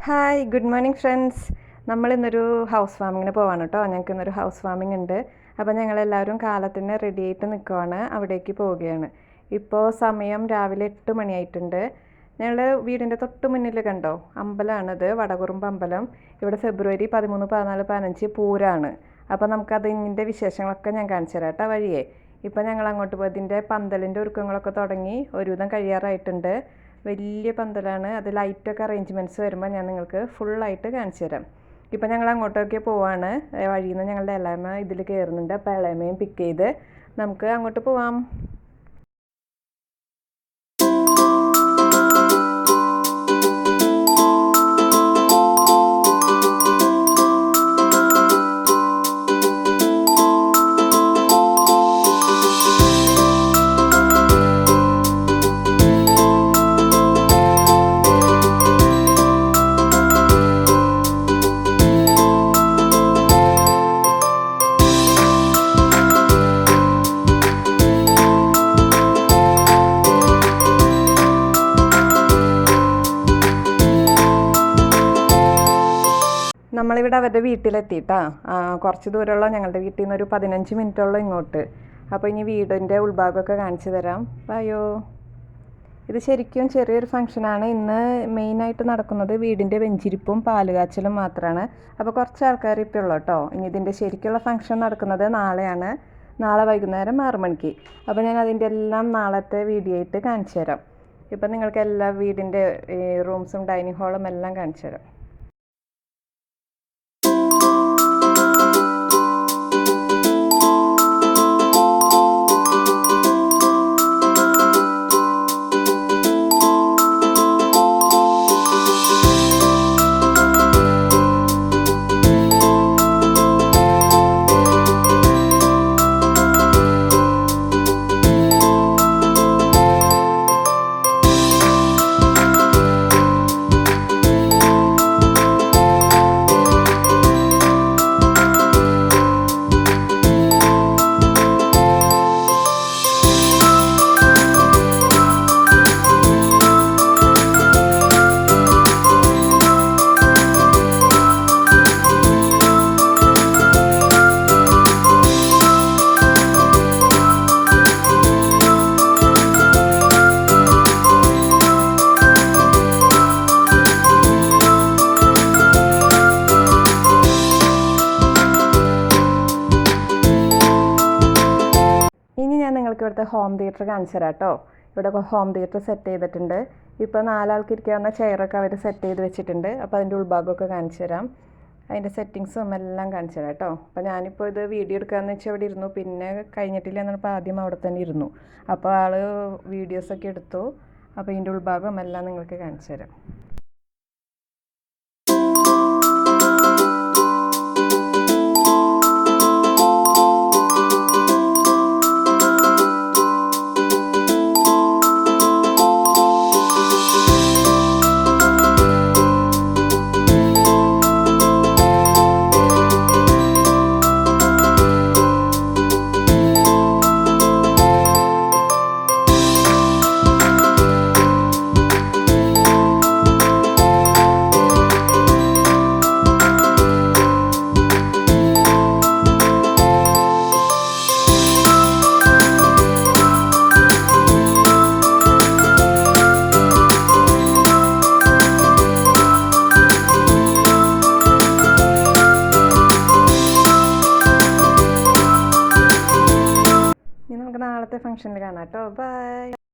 Hi good morning friends. നമ്മളിന്നൊരു house വാമിങ്ങിന് പോവാണ് കേട്ടോ. ഞങ്ങൾക്ക് ഇന്നൊരു ഹൗസ് വാമിംഗ് ഉണ്ട്. അപ്പോൾ ഞങ്ങളെല്ലാവരും കാലത്തിന് റെഡി ആയിട്ട് നിൽക്കുവാണ്, അവിടേക്ക് പോവുകയാണ്. ഇപ്പോൾ സമയം രാവിലെ 8 മണിയായിട്ടുണ്ട്. ഞങ്ങളുടെ വീടിൻ്റെ തൊട്ട് മുന്നിൽ കണ്ടോ അമ്പലമാണിത്, വടകുറുമ്പ് അമ്പലം. ഇവിടെ ഫെബ്രുവരി 13, 14, 15 പൂരമാണ്. അപ്പോൾ നമുക്കതിൻ്റെ വിശേഷങ്ങളൊക്കെ ഞാൻ കാണിച്ചു തരാം കേട്ടോ വഴിയേ. ഇപ്പോൾ ഞങ്ങൾ അങ്ങോട്ട് പോയതിൻ്റെ പന്തലിൻ്റെ ഒരുക്കങ്ങളൊക്കെ തുടങ്ങി, ഒരുവിധം കഴിയാറായിട്ടുണ്ട്. വലിയ പന്തലാണ്, അത് ലൈറ്റൊക്കെ അറേഞ്ച്മെൻറ്റ്സ് വരുമ്പോൾ ഞാൻ നിങ്ങൾക്ക് ഫുള്ളായിട്ട് കാണിച്ചു തരാം. ഇപ്പം ഞങ്ങൾ അങ്ങോട്ടൊക്കെ പോവാണ്. വഴിയിൽ നിന്ന് ഞങ്ങളുടെ ഇളയമ ഇതിൽ കയറുന്നുണ്ട്. അപ്പോൾ ഇളയമയും പിക്ക് ചെയ്ത് നമുക്ക് അങ്ങോട്ട് പോവാം. നമ്മളിവിടെ അവരുടെ വീട്ടിലെത്തിയിട്ടാ. കുറച്ച് ദൂരമുള്ള ഞങ്ങളുടെ വീട്ടിൽ നിന്ന് ഒരു 15 മിനിറ്റുള്ള ഇങ്ങോട്ട്. അപ്പോൾ ഇനി വീടിൻ്റെ ഉൾഭാഗമൊക്കെ കാണിച്ചു തരാം. വായോ. ഇത് ശരിക്കും ചെറിയൊരു ഫംഗ്ഷനാണ്. ഇന്ന് മെയിനായിട്ട് നടക്കുന്നത് വീടിൻ്റെ വെഞ്ചിരിപ്പും പാലുകാച്ചലും മാത്രമാണ്. അപ്പോൾ കുറച്ച് ആൾക്കാർ ഇപ്പോൾ ഉള്ളൂ കേട്ടോ. ഇനി ഇതിൻ്റെ ശരിക്കുള്ള ഫംഗ്ഷൻ നടക്കുന്നത് നാളെയാണ്. നാളെ വൈകുന്നേരം 6 മണിക്ക്. അപ്പോൾ ഞാൻ അതിൻ്റെ എല്ലാം നാളത്തെ വീഡിയോ ആയിട്ട് കാണിച്ചു തരാം. ഇപ്പം നിങ്ങൾക്ക് എല്ലാ വീടിൻ്റെ റൂംസും ഡൈനിങ് ഹാളും എല്ലാം കാണിച്ചു തരാം. നിങ്ങൾക്ക് ഇവിടുത്തെ ഹോം തിയേറ്റർ കാണിച്ചു തരാം കേട്ടോ. ഇവിടെ ഹോം തിയേറ്റർ സെറ്റ് ചെയ്തിട്ടുണ്ട്. ഇപ്പോൾ 4 ആൾക്ക് ഇരിക്കാവുന്ന ചെയറൊക്കെ അവർ സെറ്റ് ചെയ്ത് വെച്ചിട്ടുണ്ട്. അപ്പോൾ അതിൻ്റെ ഉൾഭാഗമൊക്കെ കാണിച്ചു തരാം, അതിൻ്റെ സെറ്റിങ്സും എല്ലാം കാണിച്ചു തരാം കേട്ടോ. അപ്പോൾ ഞാനിപ്പോൾ ഇത് വീഡിയോ എടുക്കാമെന്ന് വെച്ചാൽ ഇവിടെ ഇരുന്നു, പിന്നെ കഴിഞ്ഞിട്ടില്ല എന്നപ്പോൾ ആദ്യം അവിടെ തന്നെ ഇരുന്നു. അപ്പോൾ ആൾ വീഡിയോസൊക്കെ എടുത്തു. അപ്പോൾ ഇതിൻ്റെ ഉൾഭാഗം എല്ലാം നിങ്ങൾക്ക് കാണിച്ചു തരാം. നാളത്തെ ഫംഗ്ഷനിൽ കാണാം കേട്ടോ. ബൈ.